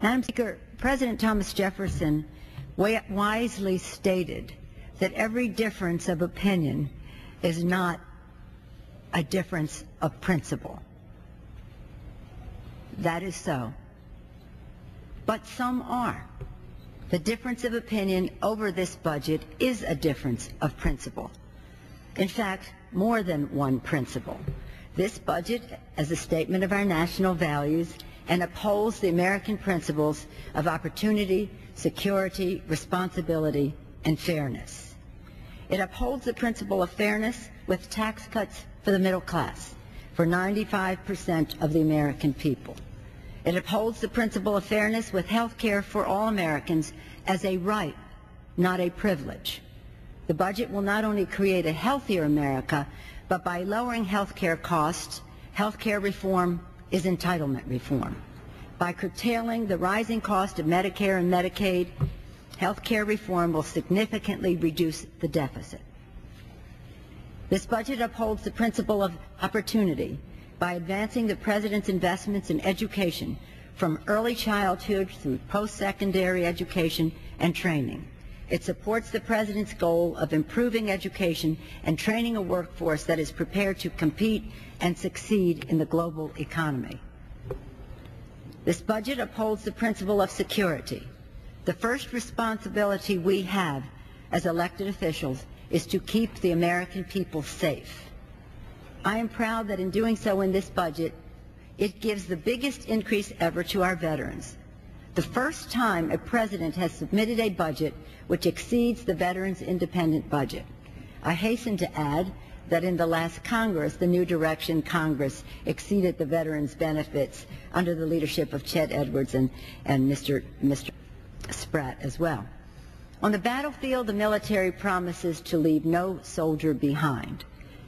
Madam Speaker, President Thomas Jefferson wisely stated that every difference of opinion is not a difference of principle. That is so. But some are. The difference of opinion over this budget is a difference of principle. In fact, more than one principle. This budget is a statement of our national values and upholds the American principles of opportunity, security, responsibility, and fairness. It upholds the principle of fairness with tax cuts for the middle class, for 95% of the American people. It upholds the principle of fairness with health care for all Americans as a right, not a privilege. The budget will not only create a healthier America, but by lowering health care costs, health care reform is entitlement reform. By curtailing the rising cost of Medicare and Medicaid, health care reform will significantly reduce the deficit. This budget upholds the principle of opportunity by advancing the President's investments in education from early childhood through post-secondary education and training. It supports the President's goal of improving education and training a workforce that is prepared to compete and succeed in the global economy. This budget upholds the principle of security. The first responsibility we have as elected officials is to keep the American people safe. I am proud that in doing so in this budget, it gives the biggest increase ever to our veterans. The first time a president has submitted a budget which exceeds the Veterans Independent budget. I hasten to add that in the last Congress, the New Direction Congress exceeded the veterans' benefits under the leadership of Chet Edwards and Mr. Spratt as well. On the battlefield, the military promises to leave no soldier behind.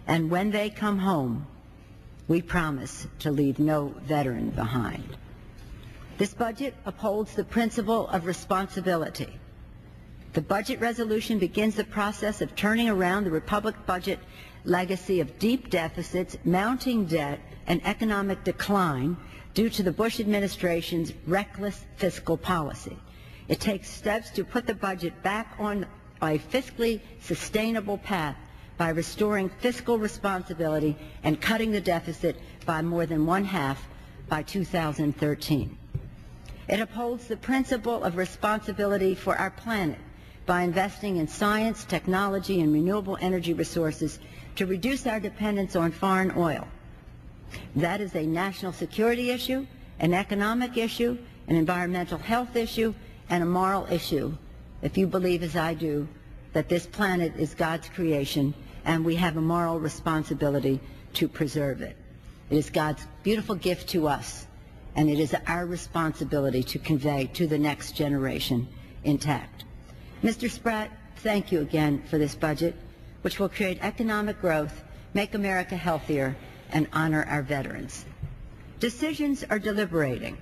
And when they come home, we promise to leave no veteran behind. This budget upholds the principle of responsibility. The budget resolution begins the process of turning around the Republic budget legacy of deep deficits, mounting debt, and economic decline due to the Bush administration's reckless fiscal policy. It takes steps to put the budget back on a fiscally sustainable path by restoring fiscal responsibility and cutting the deficit by more than 1/2 by 2013. It upholds the principle of responsibility for our planet by investing in science, technology, and renewable energy resources to reduce our dependence on foreign oil. That is a national security issue, an economic issue, an environmental health issue, and a moral issue, if you believe, as I do, that this planet is God's creation and we have a moral responsibility to preserve it. It is God's beautiful gift to us, and it is our responsibility to convey to the next generation intact. Mr. Spratt, thank you again for this budget, which will create economic growth, make America healthier, and honor our veterans. Decisions are deliberating.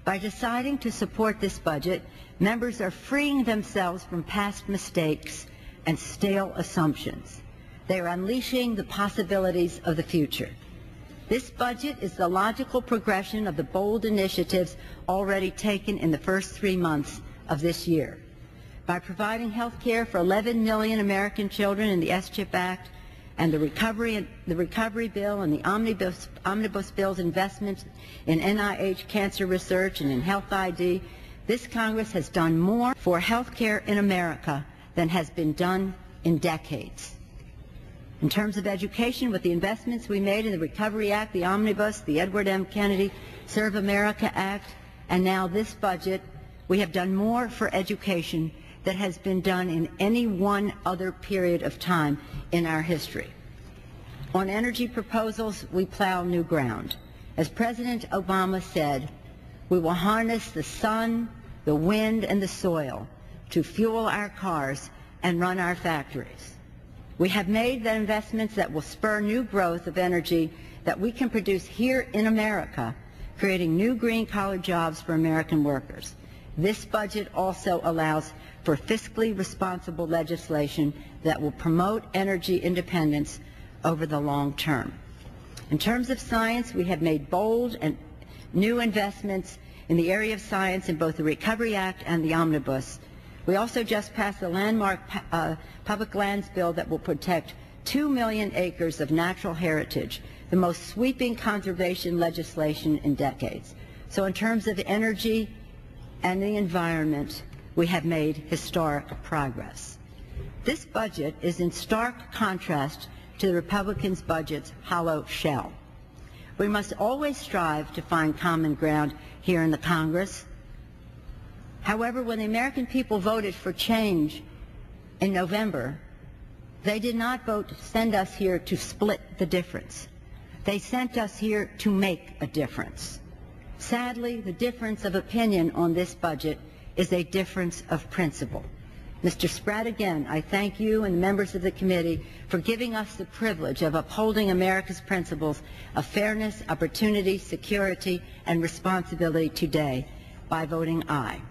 By deciding to support this budget, members are freeing themselves from past mistakes and stale assumptions. They are unleashing the possibilities of the future. This budget is the logical progression of the bold initiatives already taken in the first 3 months of this year. By providing health care for 11 million American children in the S-CHIP Act and the recovery bill and the omnibus bill's investments in NIH cancer research and in health ID, this Congress has done more for health care in America than has been done in decades. In terms of education, with the investments we made in the Recovery Act, the Omnibus, the Edward M. Kennedy Serve America Act, and now this budget, we have done more for education than has been done in any one other period of time in our history. On energy proposals, we plow new ground. As President Obama said, we will harness the sun, the wind, and the soil to fuel our cars and run our factories. We have made the investments that will spur new growth of energy that we can produce here in America, creating new green-collar jobs for American workers. This budget also allows for fiscally responsible legislation that will promote energy independence over the long term. In terms of science, we have made bold and new investments in the area of science in both the Recovery Act and the Omnibus. We also just passed the landmark public lands bill that will protect 2 million acres of natural heritage, the most sweeping conservation legislation in decades. So in terms of energy and the environment, we have made historic progress. This budget is in stark contrast to the Republicans' budget's hollow shell. We must always strive to find common ground here in the Congress. However, when the American people voted for change in November, they did not send us here to split the difference. They sent us here to make a difference. Sadly, the difference of opinion on this budget is a difference of principle. Mr. Spratt, again, I thank you and the members of the committee for giving us the privilege of upholding America's principles of fairness, opportunity, security, and responsibility today by voting aye.